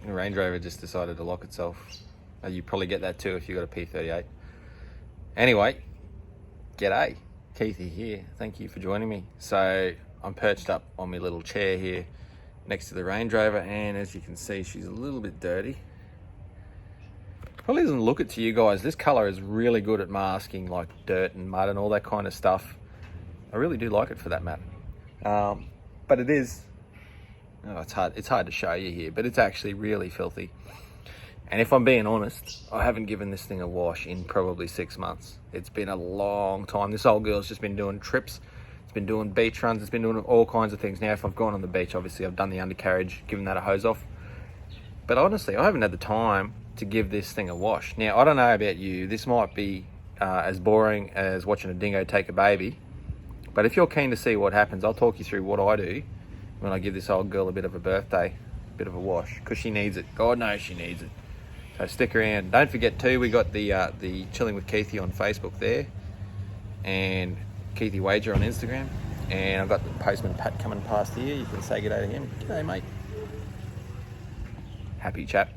The Range Rover just decided to lock itself. You probably get that too if you've got a P38. Anyway, g'day, Keithy here. Thank you for joining me. So I'm perched up on my little chair here next to the Range Rover, and as you can see, she's a little bit dirty. Probably doesn't look it to you guys. This color is really good at masking like dirt and mud and all that kind of stuff. I really do like it for that matter. But it is, it's hard to show you here, but it's actually really filthy. And if I'm being honest, I haven't given this thing a wash in probably 6 months. It's been a long time. This old girl's just been doing trips. It's been doing beach runs. It's been doing all kinds of things. Now, if I've gone on the beach, obviously I've done the undercarriage, given that a hose off. But honestly, I haven't had the time to give this thing a wash. Now, I don't know about you. This might be as boring as watching a dingo take a baby. But if you're keen to see what happens, I'll talk you through what I do when I give this old girl a bit of a birthday, a bit of a wash, because she needs it. God knows she needs it. So stick around. Don't forget too, we got the Chilling with Keithy on Facebook there, and Keithy Wager on Instagram, and I've got the postman Pat coming past here. You can say g'day to him. G'day, mate. Happy chap.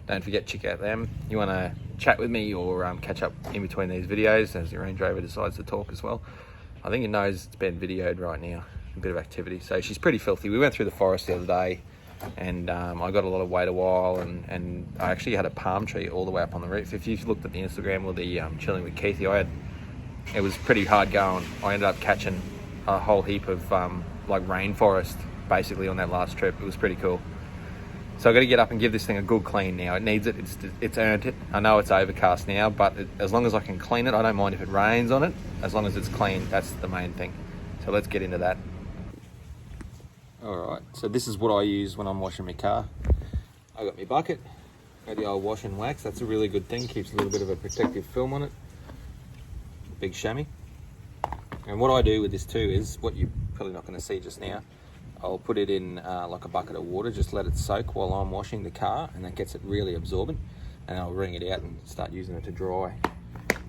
Don't forget, check out them. You want to chat with me or catch up in between these videos as the Range Rover decides to talk as well. I think it knows it's been videoed right now. A bit of activity. So she's pretty filthy. We went through the forest the other day, and I got a lot of wait a while, and I actually had a palm tree all the way up on the roof. If you've looked at the Instagram or the Chilling with Keithy, it was pretty hard going. I ended up catching a whole heap of like rainforest basically on that last trip. It was pretty cool. So I've got to get up and give this thing a good clean now. It needs it. It's earned it. I know it's overcast now, but as long as I can clean it, I don't mind if it rains on it. As long as it's clean, that's the main thing. So let's get into that. All right, so this is what I use when I'm washing my car. I got my bucket, got the old wash and wax. That's a really good thing. Keeps a little bit of a protective film on it. Big chamois. And what I do with this too is, what you're probably not going to see just now, I'll put it in like a bucket of water, just let it soak while I'm washing the car, and that gets it really absorbent, and I'll wring it out and start using it to dry.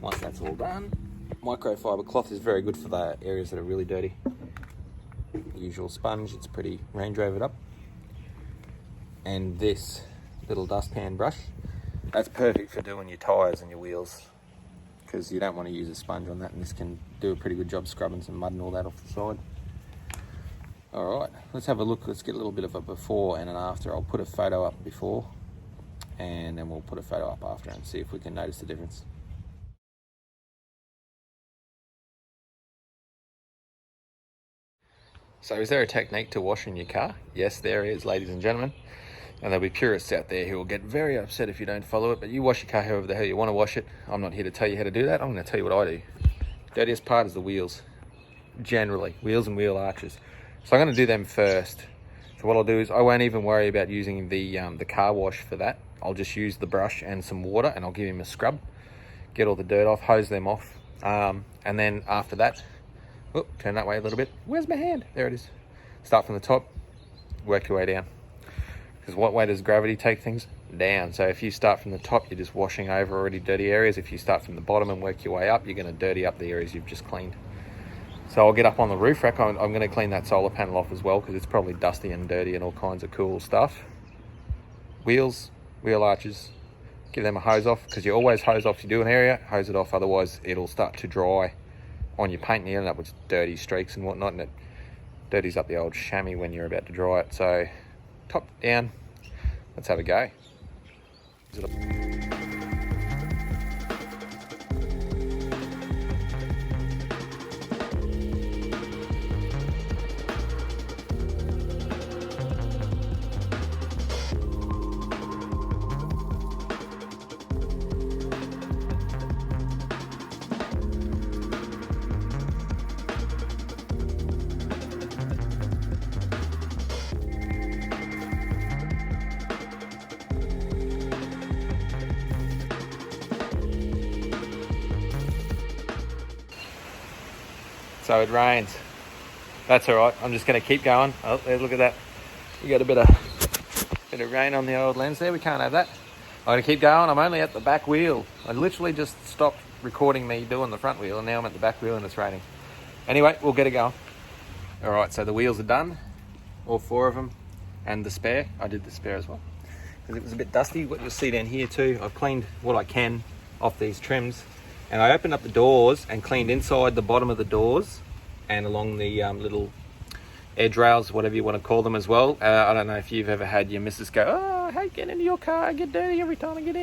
Once that's all done, microfiber cloth is very good for the areas that are really dirty. The usual sponge, it's pretty Range Rovered up. And this little dustpan brush, that's perfect for doing your tyres and your wheels, because you don't want to use a sponge on that, and this can do a pretty good job scrubbing some mud and all that off the side. All right, let's have a look. Let's get a little bit of a before and an after. I'll put a photo up before, and then we'll put a photo up after and see if we can notice the difference. So is there a technique to washing your car? Yes, there is, ladies and gentlemen. And there'll be purists out there who will get very upset if you don't follow it, but you wash your car however the hell you want to wash it. I'm not here to tell you how to do that. I'm going to tell you what I do. Dirtiest part is the wheels, generally. Wheels and wheel arches. So I'm going to do them first. So what I'll do is I won't even worry about using the car wash for that. I'll just use the brush and some water, and I'll give him a scrub. Get all the dirt off, hose them off. And then after that, turn that way a little bit. Where's my hand? There it is. Start from the top, work your way down. Because what way does gravity take things? Down. So if you start from the top, you're just washing over already dirty areas. If you start from the bottom and work your way up, you're going to dirty up the areas you've just cleaned. So I'll get up on the roof rack. I'm going to clean that solar panel off as well, because it's probably dusty and dirty and all kinds of cool stuff. Wheels, wheel arches, give them a hose off, because you always hose off. If you do an area, hose it off, otherwise it'll start to dry on your paint and you end up with dirty streaks and whatnot, and it dirties up the old chamois when you're about to dry it. So top down, let's have a go. So it rains. That's all right. I'm just going to keep going. Oh, there, look at that. We got a bit of rain on the old lens there. We can't have that. I'm going to keep going. I'm only at the back wheel. I literally just stopped recording me doing the front wheel, and now I'm at the back wheel and it's raining. Anyway, we'll get it going. All right, so the wheels are done, all four of them, and the spare. I did the spare as well. because it was a bit dusty. What you'll see down here too, I've cleaned what I can off these trims, and I opened up the doors and cleaned inside the bottom of the doors and along the little edge rails, whatever you want to call them as well. I don't know if you've ever had your missus go, "Oh, I hate getting into your car, I get dirty every time I get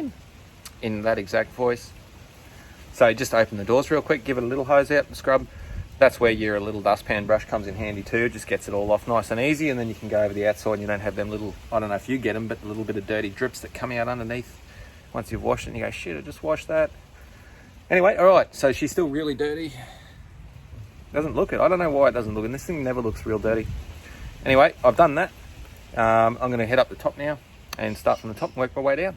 in that exact voice. So just open the doors real quick, give it a little hose out and scrub. That's where your little dustpan brush comes in handy too. It just gets it all off nice and easy, and then you can go over the outside and you don't have them little, I don't know if you get them, but a little bit of dirty drips that come out underneath once you've washed it and you go, shit, I just washed that. Anyway, all right, so she's still really dirty. Doesn't look it. I don't know why it doesn't look it. This thing never looks real dirty. Anyway, I've done that. I'm going to head up the top now and start from the top and work my way down.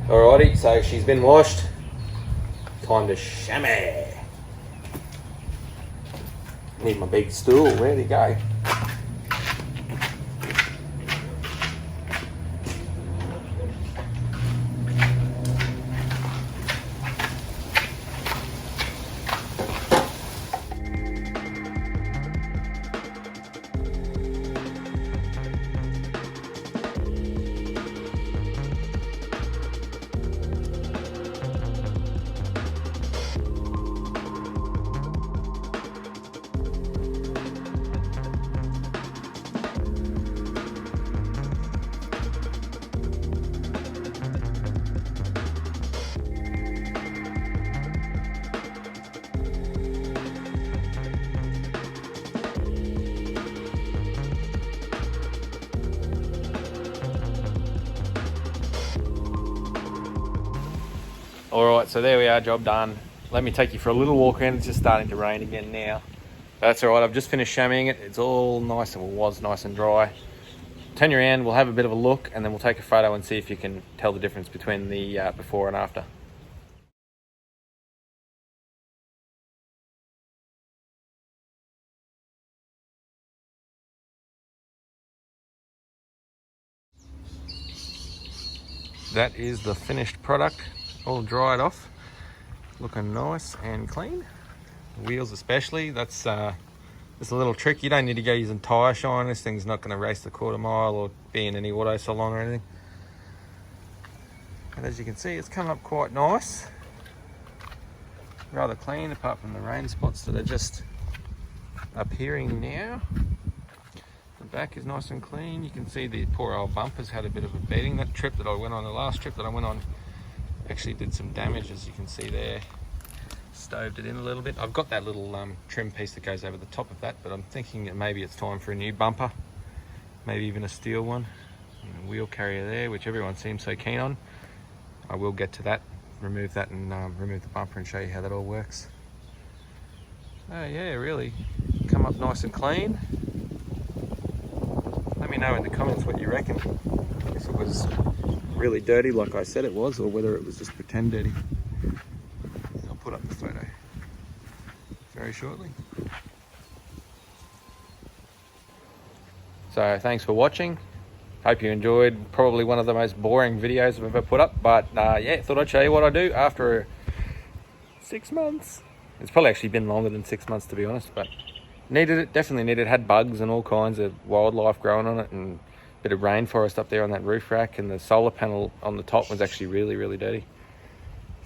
Alrighty, so she's been washed. Time to chamois. Need my big stool, ready to go. Alright, so there we are, job done. Let me take you for a little walk around. It's just starting to rain again now. That's alright, I've just finished chamoising it. It's all nice and was nice and dry. Turn you around, we'll have a bit of a look, and then we'll take a photo and see if you can tell the difference between the before and after. That is the finished product, all dried off, looking nice and clean. The wheels especially, that's just a little trick. You don't need to go using tyre shine. This thing's not going to race the quarter mile or be in any auto salon or anything. And as you can see, it's coming up quite nice. Rather clean, apart from the rain spots that are just appearing now. The back is nice and clean. You can see the poor old bumper's had a bit of a beating. That trip that I went on, the last trip that I went on, actually did some damage, as you can see there. Stoved it in a little bit. I've got that little trim piece that goes over the top of that, but I'm thinking that maybe it's time for a new bumper, maybe even a steel one. And a wheel carrier there, which everyone seems so keen on. I will get to that, remove that and remove the bumper and show you how that all works. Oh yeah, really come up nice and clean. Let me know in the comments what you reckon. If it was really dirty like I said it was, or whether it was just pretend dirty. I'll put up the photo very shortly. So thanks for watching. Hope you enjoyed probably one of the most boring videos I've ever put up, but yeah, thought I'd show you what I do after 6 months. It's probably actually been longer than 6 months, to be honest, but needed it, definitely needed it. Had bugs and all kinds of wildlife growing on it, and a bit of rainforest up there on that roof rack, and the solar panel on the top was actually really, really dirty.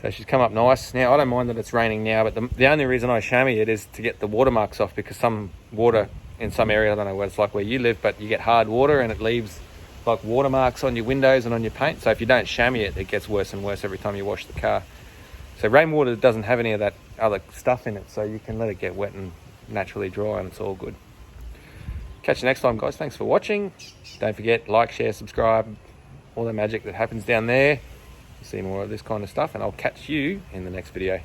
So she's come up nice. Now, I don't mind that it's raining now, but the only reason I chamois it is to get the watermarks off, because some water in some area, I don't know what it's like where you live, but you get hard water and it leaves like watermarks on your windows and on your paint. So if you don't chamois it, it gets worse and worse every time you wash the car. So rainwater doesn't have any of that other stuff in it, so you can let it get wet and naturally dry, and it's all good. Catch you next time, guys. Thanks for watching. Don't forget, like, share, subscribe, all the magic that happens down there. See more of this kind of stuff, and I'll catch you in the next video.